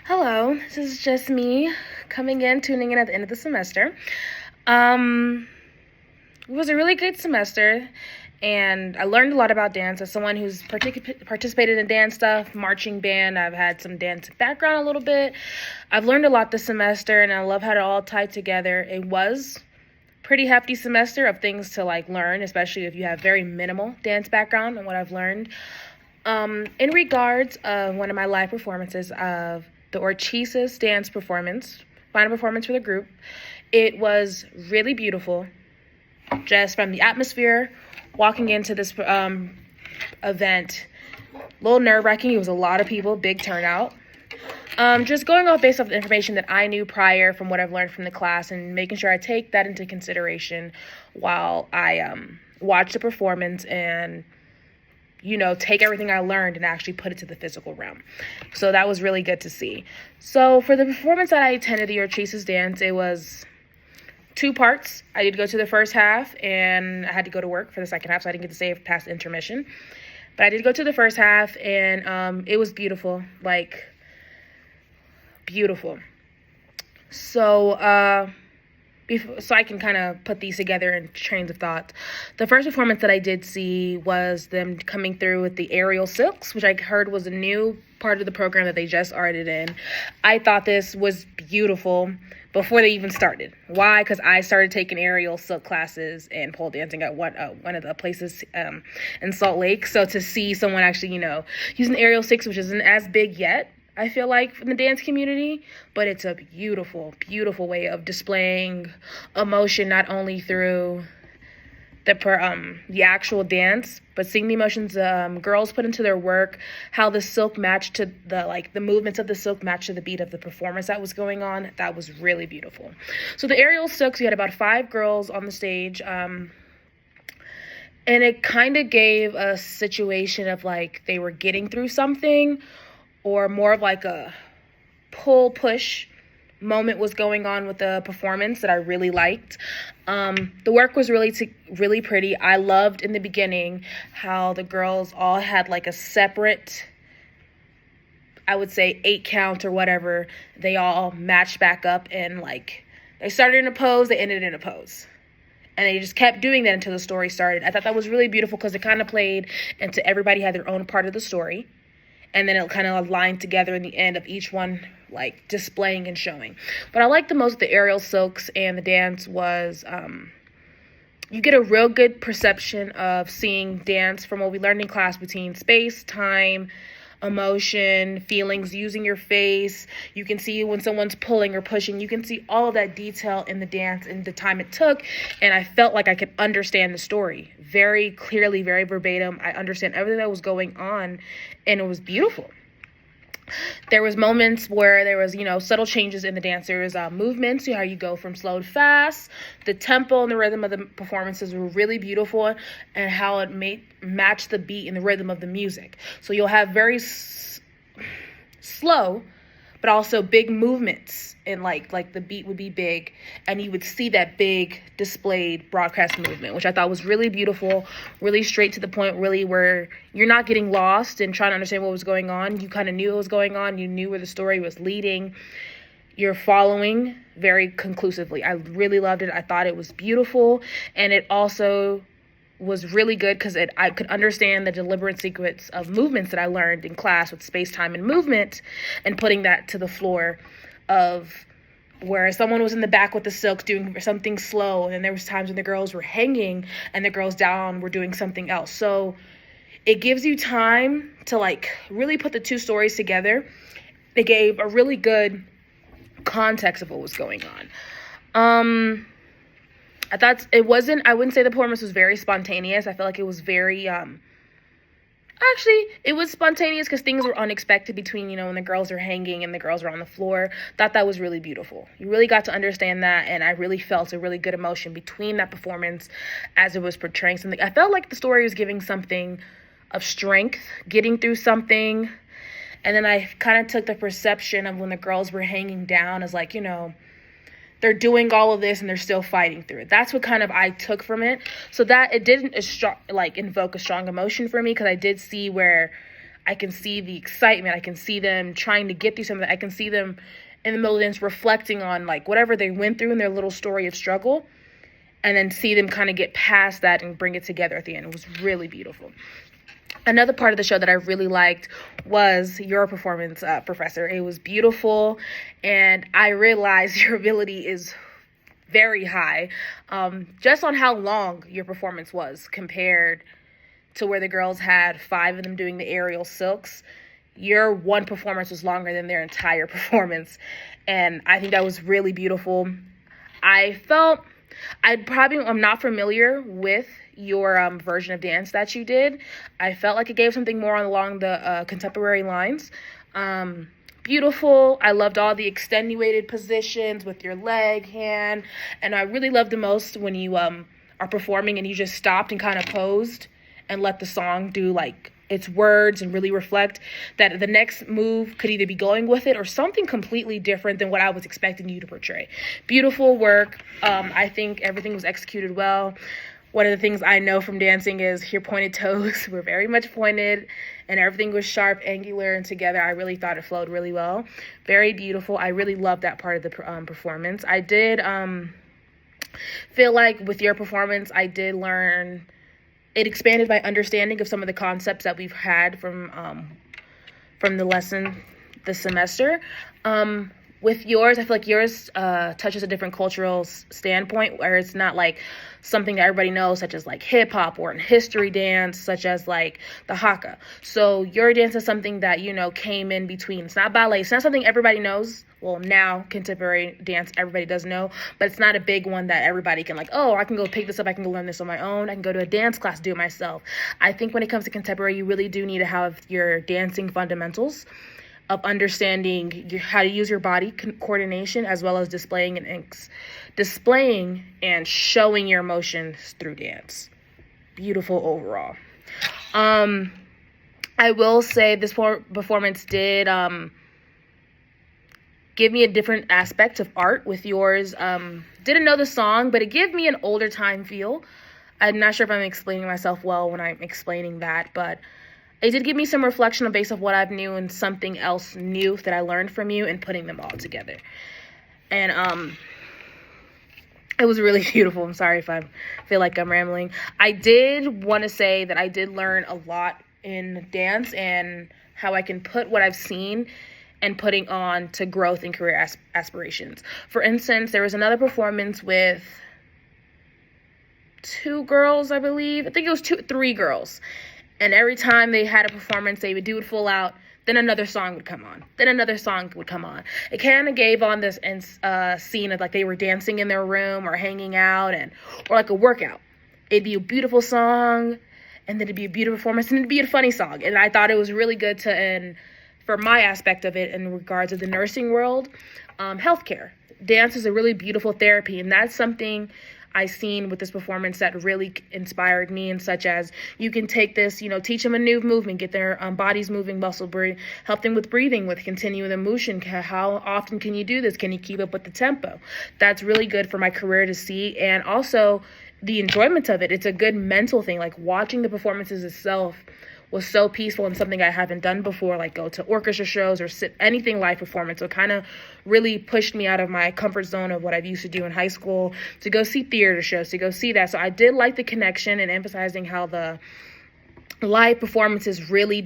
Hello, this is just me tuning in at the end of the semester. Um, it was a really good semester, and I learned a lot about dance. As someone who's participated in dance stuff, marching band, I've had some dance background a little bit. I've learned a lot this semester, and I love how it all tied together. It was pretty hefty semester of things to learn, especially if you have very minimal dance background and what I've learned. In regards of one of my live performances of the Orchesis dance performance, final performance for the group, it was really beautiful. Just from the atmosphere, walking into this event, a little nerve-wracking. It was a lot of people, big turnout. Just going off based off the information that I knew prior from what I've learned from the class and making sure I take that into consideration while I watch the performance and take everything I learned and actually put it to the physical realm. So that was really good to see. So for the performance that I attended, the Orchesis dance, it was two parts. I did go to the first half, and I had to go to work for the second half, so I didn't get to stay past intermission. But I did go to the first half, and it was beautiful, beautiful. So, so I can kind of put these together in trains of thought. The first performance that I did see was them coming through with the aerial silks, which I heard was a new part of the program that they just started in. I thought this was beautiful before they even started. Why? Because I started taking aerial silk classes and pole dancing at one of the places in Salt Lake. So to see someone actually, using aerial silks, which isn't as big yet, I feel like, in the dance community, but it's a beautiful, beautiful way of displaying emotion, not only through the actual dance, but seeing the emotions girls put into their work, how the silk matched to the movements of the silk matched to the beat of the performance that was going on. That was really beautiful. So the aerial silks, we had about 5 girls on the stage, and it kind of gave a situation of they were getting through something, or more of a pull-push moment was going on with the performance that I really liked. The work was really pretty. I loved in the beginning how the girls all had a separate, I would say 8 count or whatever. They all matched back up, and they started in a pose, they ended in a pose. And they just kept doing that until the story started. I thought that was really beautiful because it kind of played into everybody had their own part of the story. And then it kind of aligned together in the end of each one, displaying and showing. But I liked the most the aerial silks and the dance was, you get a real good perception of seeing dance from what we learned in class between space, time, emotion, feelings, using your face. You can see when someone's pulling or pushing. You can see all of that detail in the dance and the time it took. And I felt like I could understand the story very clearly, very verbatim. I understand everything that was going on, and it was beautiful. There was moments where there was, subtle changes in the dancers' movements, how you go from slow to fast. The tempo and the rhythm of the performances were really beautiful, and how it matched the beat and the rhythm of the music. So you'll have very slow, but also big movements, and the beat would be big, and you would see that big displayed broadcast movement, which I thought was really beautiful, really straight to the point, really where you're not getting lost and trying to understand what was going on. You kind of knew what was going on. You knew where the story was leading. You're following very conclusively. I really loved it. I thought it was beautiful, and it also was really good because I could understand the deliberate sequence of movements that I learned in class with space, time, and movement, and putting that to the floor of where someone was in the back with the silks doing something slow, and then there was times when the girls were hanging and the girls down were doing something else. So it gives you time to really put the two stories together. They gave a really good context of what was going on. I thought I wouldn't say the performance was very spontaneous. I felt like it was very, actually, it was spontaneous because things were unexpected between, when the girls are hanging and the girls are on the floor. Thought that was really beautiful. You really got to understand that, and I really felt a really good emotion between that performance as it was portraying something. I felt like the story was giving something of strength, getting through something, and then I kind of took the perception of when the girls were hanging down as they're doing all of this and they're still fighting through it. That's what kind of I took from it. So that it didn't invoke a strong emotion for me, because I did see where I can see the excitement. I can see them trying to get through something. I can see them in the middle of the dance reflecting on like whatever they went through in their little story of struggle, and then see them kind of get past that and bring it together at the end. It was really beautiful. Another part of the show that I really liked was your performance, Professor. It was beautiful, and I realized your ability is very high, just on how long your performance was compared to where the girls had 5 of them doing the aerial silks. Your one performance was longer than their entire performance, and I think that was really beautiful. I'm not familiar with your version of dance that you did. I felt like it gave something more along the contemporary lines. Beautiful. I loved all the extenuated positions with your leg, hand, and I really loved the most when you are performing and you just stopped and kind of posed and let the song do like its words and really reflect that the next move could either be going with it or something completely different than what I was expecting you to portray. Beautiful work. I think everything was executed well. One of the things I know from dancing is your pointed toes were very much pointed and everything was sharp, angular, and together. I really thought it flowed really well. Very beautiful. I really loved that part of the performance. I did feel like with your performance, I did learn. It expanded my understanding of some of the concepts that we've had from the lesson this semester. With yours, I feel like yours touches a different cultural standpoint where it's not like something that everybody knows, such as like hip hop or in history dance, such as like the haka. So your dance is something that, came in between. It's not ballet. It's not something everybody knows. Well, now contemporary dance, everybody does know, but it's not a big one that everybody can like, oh, I can go pick this up. I can go learn this on my own. I can go to a dance class, do it myself. I think when it comes to contemporary, you really do need to have your dancing fundamentals of understanding how to use your body coordination, as well as displaying and showing your emotions through dance. Beautiful overall. I will say this performance did give me a different aspect of art with yours. Didn't know the song, but it gave me an older time feel. I'm not sure if I'm explaining myself well when I'm explaining that, but it did give me some reflection based on what I've knew and something else new that I learned from you and putting them all together. And it was really beautiful. I'm sorry if I feel like I'm rambling. I did want to say that I did learn a lot in dance and how I can put what I've seen and putting on to growth and career aspirations. For instance, there was another performance with 2 girls, I believe. I think it was 3 girls. And every time they had a performance, they would do it full out. Then another song would come on. Then another song would come on. It kind of gave on this scene of like they were dancing in their room or hanging out or like a workout. It'd be a beautiful song, and then it'd be a beautiful performance, and it'd be a funny song. And I thought it was really good for my aspect of it in regards of the nursing world, healthcare. Dance is a really beautiful therapy, and that's something I seen with this performance that really inspired me, and such as you can take this, teach them a new movement, get their bodies moving, help them with breathing, with continuing the motion. How often can you do this? Can you keep up with the tempo? That's really good for my career to see, and also the enjoyment of it. It's a good mental thing. Like watching the performances itself was so peaceful and something I haven't done before, like go to orchestra shows or anything live performance. So it kind of really pushed me out of my comfort zone of what I used to do in high school to go see theater shows, to go see that. So I did like the connection and emphasizing how the live performances really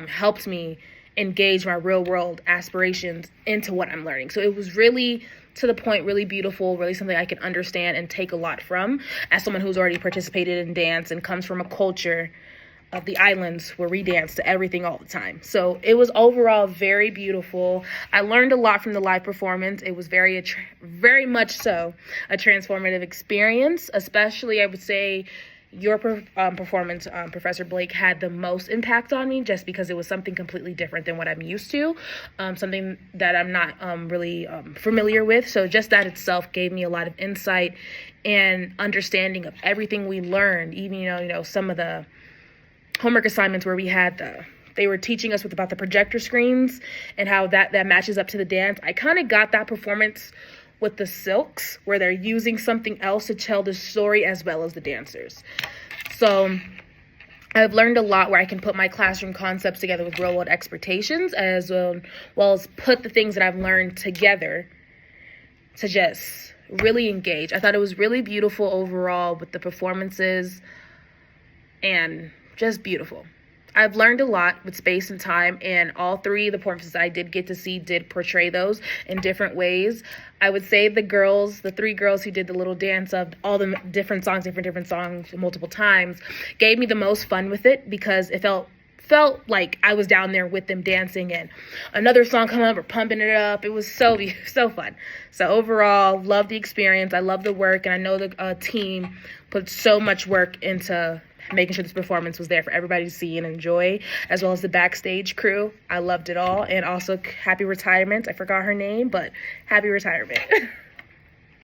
helped me engage my real world aspirations into what I'm learning. So it was really to the point, really beautiful, really something I can understand and take a lot from as someone who's already participated in dance and comes from a culture of the islands where we dance to everything all the time. So it was overall very beautiful. I learned a lot from the live performance. It was very much so a transformative experience, especially I would say your performance, Professor Blake, had the most impact on me just because it was something completely different than what I'm used to, something that I'm not really familiar with. So just that itself gave me a lot of insight and understanding of everything we learned, even, some of the homework assignments where we had they were teaching us about the projector screens and how that matches up to the dance. I kind of got that performance with the silks where they're using something else to tell the story as well as the dancers. So I've learned a lot where I can put my classroom concepts together with real world expectations, as well as put the things that I've learned together to just really engage. I thought it was really beautiful overall with the performances, and just beautiful. I've learned a lot with space and time, and all three of the performances I did get to see did portray those in different ways. I would say the three girls who did the little dance of all the different songs multiple times, gave me the most fun with it, because it felt like I was down there with them dancing, and another song come up or pumping it up. It was so fun. So overall, love the experience. I love the work, and I know the team put so much work into making sure this performance was there for everybody to see and enjoy, as well as the backstage crew. I loved it all. And also, happy retirement. I forgot her name, but happy retirement.